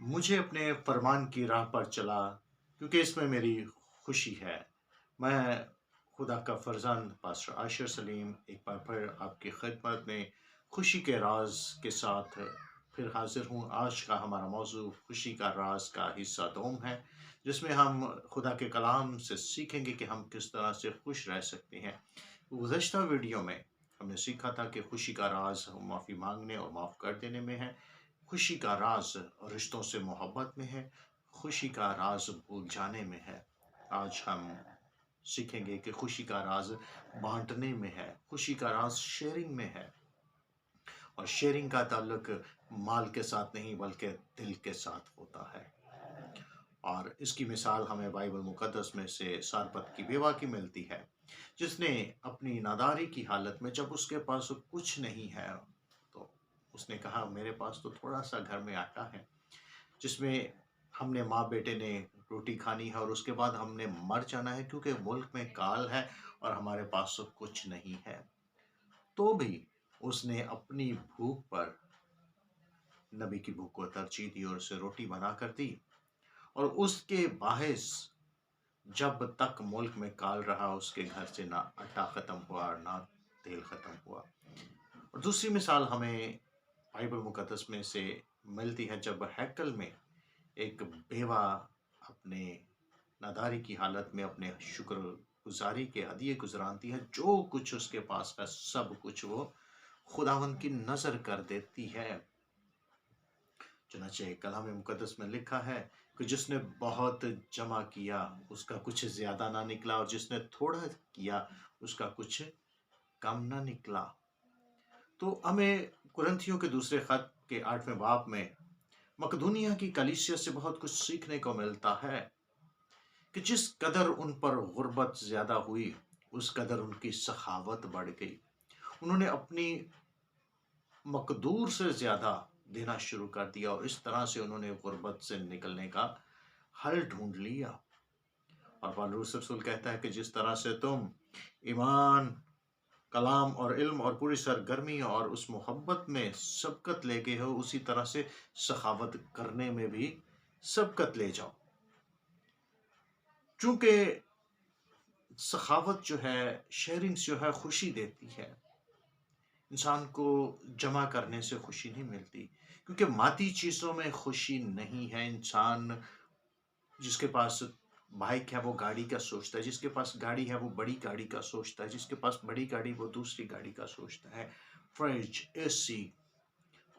मुझे अपने फरमान की राह पर चला क्योंकि इसमें मेरी खुशी है। मैं खुदा का फर्जंद पास्टर आशिर सलीम एक बार फिर आपकी खिदमत में खुशी के राज के साथ फिर हाजिर हूँ। आज का हमारा मौजू खुशी का राज का हिस्सा दोम है, जिसमें हम खुदा के कलाम से सीखेंगे कि हम किस तरह से खुश रह सकते हैं। गुज़श्ता वीडियो में हमने सीखा था कि खुशी का राज माफ़ी मांगने और माफ़ कर देने में है। खुशी का राज रिश्तों से मोहब्बत में है। खुशी का राज भूल जाने में है। आज हम सीखेंगे कि खुशी का राज बांटने में है। खुशी का राज शेयरिंग में है, और शेयरिंग का ताल्लुक माल के साथ नहीं बल्कि दिल के साथ होता है। और इसकी मिसाल हमें बाइबल मुकद्दस में से सारपत की बेवा की मिलती है, जिसने अपनी नादारी की हालत में जब उसके पास कुछ नहीं है तो उसने कहा, मेरे पास तो थोड़ा सा घर में आटा है, जिसमें हमने माँ बेटे ने रोटी खानी है और उसके बाद हमने मर जाना है, क्योंकि मुल्क में काल है और हमारे पास तो कुछ नहीं है। तो भी उसने अपनी भूख पर नबी की भूख को तरजीह दी और उसे रोटी बना कर दी। और उसके बाहिस जब तक मुल्क में काल रहा, उसके घर से ना आटा खत्म हुआ और ना तेल खत्म हुआ। और दूसरी मिसाल हमें बाइबल मुकद्दस में से मिलती है, जब हैकल में एक बेवा अपने नादारी की हालत में अपने शुक्र गुजारी के हदिये गुजरानती है। जो कुछ उसके पास का सब कुछ वो खुदावंद की नजर कर देती है। चुनाचे कलाम मुकद्दस में लिखा है कि जिसने बहुत जमा किया उसका कुछ ज्यादा ना निकला, और जिसने थोड़ा किया उसका कुछ कम ना निकला। तो हमें कुरिन्थियों के दूसरे खत के 8वें बाब में मकदूनिया की कलीसिया से बहुत कुछ सीखने को मिलता है कि जिस कदर उन पर गुर्बत ज्यादा हुई, उस कदर उनकी सखावत बढ़ गई। उन्होंने अपनी मकदूर से ज्यादा देना शुरू कर दिया, और इस तरह से उन्होंने गुर्बत से निकलने का हल ढूंढ लिया। और पौलुस रसूल कहता है कि जिस तरह से तुम ईमान, कलाम और इल्म और पूरी सरगर्मी और उस मोहब्बत में सबकत ले गए हो, उसी तरह से सखावत करने में भी सबकत ले जाओ। चूंकि सखावत जो है, शेयरिंग जो है, खुशी देती है। इंसान को जमा करने से खुशी नहीं मिलती, क्योंकि मादी चीज़ों में खुशी नहीं है। इंसान जिसके पास बाइक है वो गाड़ी का सोचता है, जिसके पास गाड़ी है वो बड़ी गाड़ी का सोचता है, जिसके पास बड़ी गाड़ी वो दूसरी गाड़ी का सोचता है। फ्रिज, एसी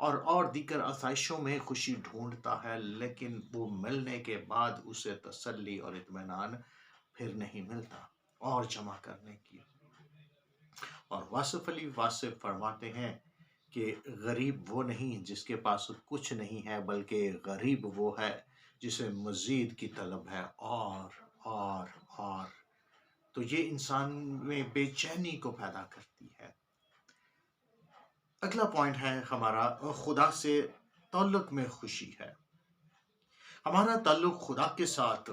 और दीगर आसाइशों में खुशी ढूंढता है, लेकिन वो मिलने के बाद उसे तसल्ली और इत्मीनान फिर नहीं मिलता और जमा करने की। और वासिफ अली वासिफ फरमाते हैं कि गरीब वो नहीं जिसके पास कुछ नहीं है, बल्कि गरीब वो है जिसे मजीद की तलब है, और तो ये इंसान में बेचैनी को पैदा करती है। अगला पॉइंट है हमारा, खुदा से ताल्लुक में खुशी है। हमारा ताल्लुक खुदा के साथ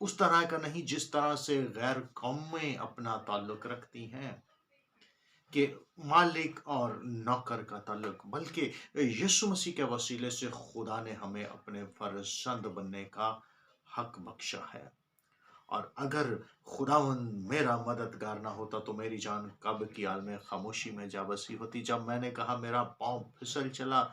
उस तरह का नहीं जिस तरह से गैर कौमें अपना ताल्लुक रखती हैं, कि मालिक और नौकर का ताल्लुक, बल्कि यीशु मसीह के वसीले से खुदा ने हमें अपने फर्जंद बनने का हक बख्शा है। और अगर खुदावंद मेरा मददगार ना होता तो मेरी जान कब की आल में खामोशी में जा बसी होती। जब मैंने कहा मेरा पाँव फिसल चला,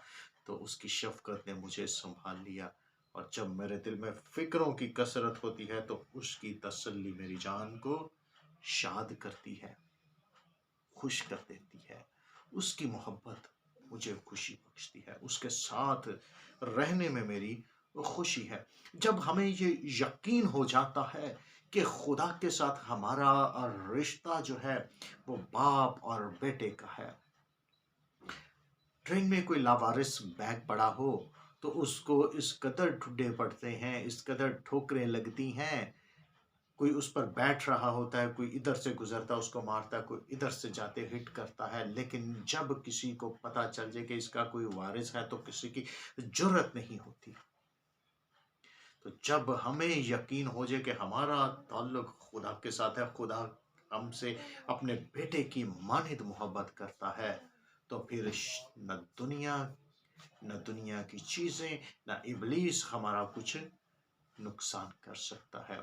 तो उसकी शफकत ने मुझे संभाल लिया। और जब मेरे दिल में फिक्रों की कसरत होती है, तो उसकी तसल्ली मेरी जान को शाद करती है, खुश कर देती है। उसकी मोहब्बत मुझे खुशी बख्शती है, उसके साथ रहने में मेरी खुशी है। जब हमें ये यकीन हो जाता है कि खुदा के साथ हमारा रिश्ता जो है वो बाप और बेटे का है। ट्रेन में कोई लावारिस बैग पड़ा हो तो उसको इस कदर ठुड्डे पड़ते हैं, इस कदर ठोकरें लगती हैं। कोई उस पर बैठ रहा होता है, कोई इधर से गुजरता है उसको मारता है, कोई इधर से जाते हिट करता है। लेकिन जब किसी को पता चल जाए कि इसका कोई वारिस है, तो किसी की जुर्रत नहीं होती। तो जब हमें यकीन हो जाए कि हमारा ताल्लुक खुदा के साथ है, खुदा हमसे अपने बेटे की मानिद मोहब्बत करता है, तो फिर न दुनिया نہ دنیا کی چیزیں، نہ ابلیس ہمارا کچھ نقصان کر سکتا ہے۔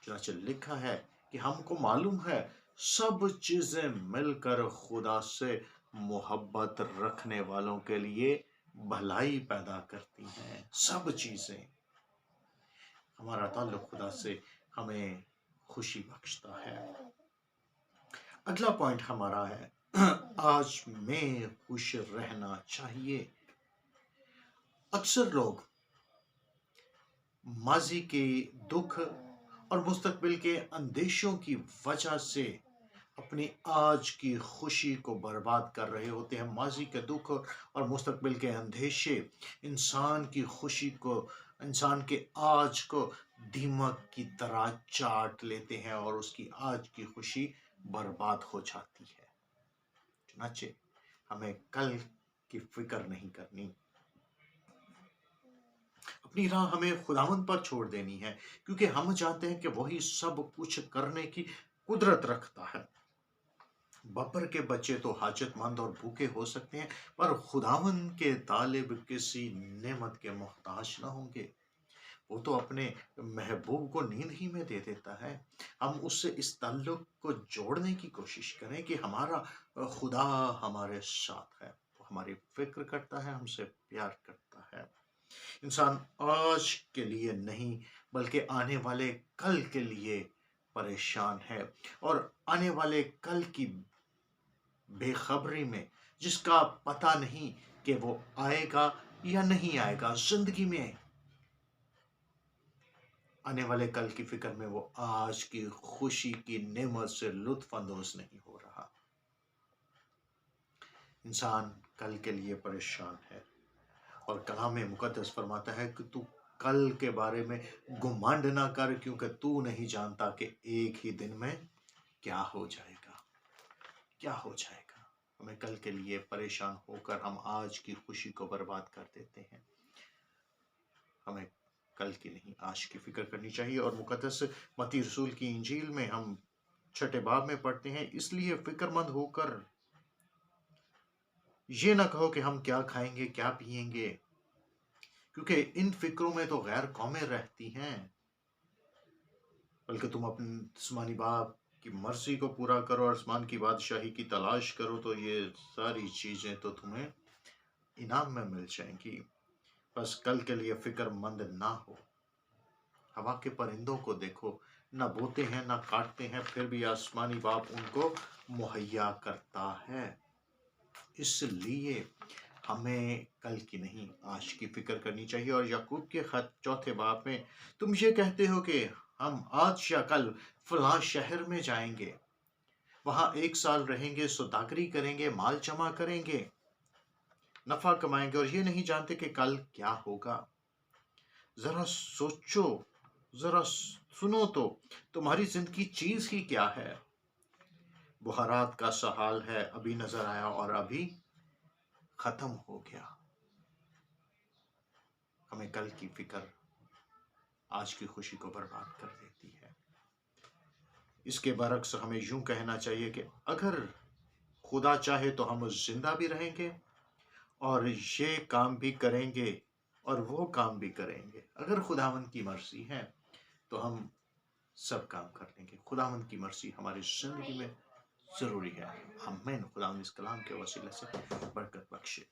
چنانچہ لکھا ہے کہ ہم کو معلوم ہے سب چیزیں مل کر خدا سے محبت رکھنے والوں کے لیے بھلائی پیدا کرتی ہیں۔ سب چیزیں، ہمارا تعلق خدا سے ہمیں خوشی بخشتا ہے۔ اگلا پوائنٹ ہمارا ہے آج میں خوش رہنا چاہیے۔ اکثر لوگ ماضی کے دکھ اور مستقبل کے اندیشوں کی وجہ سے اپنی آج کی خوشی کو برباد کر رہے ہوتے ہیں۔ ماضی کے دکھ اور مستقبل کے اندیشے انسان کی خوشی کو، انسان کے آج کو دیمک کی طرح چاٹ لیتے ہیں اور اس کی آج کی خوشی برباد ہو جاتی ہے۔ چنانچہ ہمیں کل کی فکر نہیں کرنی، اپنی راہ ہمیں خداوند پر چھوڑ دینی ہے، کیونکہ ہم جانتے ہیں کہ وہی سب کچھ کرنے کی قدرت رکھتا ہے۔ ببر کے بچے تو حاجت مند اور بھوکے ہو سکتے ہیں، پر خداوند کے طالب کسی نعمت کے محتاج نہ ہوں گے۔ وہ تو اپنے محبوب کو نیند ہی میں دے دیتا ہے۔ ہم اس سے اس تعلق کو جوڑنے کی کوشش کریں کہ ہمارا خدا ہمارے ساتھ ہے، وہ ہماری فکر کرتا ہے، ہم سے پیار کرتا ہے۔ انسان آج کے لیے نہیں بلکہ آنے والے کل کے لیے پریشان ہے، اور آنے والے کل کی بے خبری میں جس کا پتہ نہیں کہ وہ آئے گا یا نہیں آئے گا، زندگی میں آنے والے کل کی فکر میں وہ آج کی خوشی کی نعمت سے لطف اندوز نہیں ہو رہا۔ انسان کل کے لیے پریشان ہے، اور کلام مقدس فرماتا ہے کہ تو کل کے بارے میں گمانڈ نہ کر، کیونکہ تو نہیں جانتا کہ ایک ہی دن میں کیا ہو جائے گا، کیا ہو جائے گا۔ ہمیں کل کے لیے پریشان ہو کر ہم آج کی خوشی کو برباد کر دیتے ہیں۔ ہمیں کل کی نہیں آج کی فکر کرنی چاہیے، اور مقدس متی رسول کی انجیل میں ہم 6 باب میں پڑھتے ہیں، اس لیے فکر مند ہو کر یہ نہ کہو کہ ہم کیا کھائیں گے، کیا پئیں گے، کیونکہ ان فکروں میں تو غیر قومیں رہتی ہیں، بلکہ تم اپنے جسمانی باپ کی مرضی کو پورا کرو اور آسمان کی بادشاہی کی تلاش کرو، تو یہ ساری چیزیں تو تمہیں انعام میں مل جائیں گی۔ بس کل کے لیے فکر مند نہ ہو۔ ہوا کے پرندوں کو دیکھو، نہ بوتے ہیں نہ کاٹتے ہیں، پھر بھی آسمانی باپ ان کو مہیا کرتا ہے۔ اس لیے ہمیں کل کی نہیں آج کی فکر کرنی چاہیے۔ اور یعقوب کے خط 4 باب میں تم یہ کہتے ہو کہ ہم آج یا کل فلاں شہر میں جائیں گے، وہاں 1 سال رہیں گے، سوداگری کریں گے، مال جمع کریں گے، نفع کمائیں گے، اور یہ نہیں جانتے کہ کل کیا ہوگا۔ ذرا سوچو، ذرا سنو تو تمہاری زندگی چیز ہی کیا ہے؟ بہارات کا سا حال ہے، ابھی نظر آیا اور ابھی ختم ہو گیا۔ ہمیں کل کی فکر آج کی خوشی کو برباد کر دیتی ہے۔ اس کے برعکس ہمیں یوں کہنا چاہیے کہ اگر خدا چاہے تو ہم زندہ بھی رہیں گے، اور یہ کام بھی کریں گے، اور وہ کام بھی کریں گے۔ اگر خداوند کی مرضی ہے تو ہم سب کام کر لیں گے۔ خداوند کی مرضی ہماری زندگی میں ضروری ہے۔ آمین۔ خداوند اس کلام کے وسیلے سے برکت بخشے۔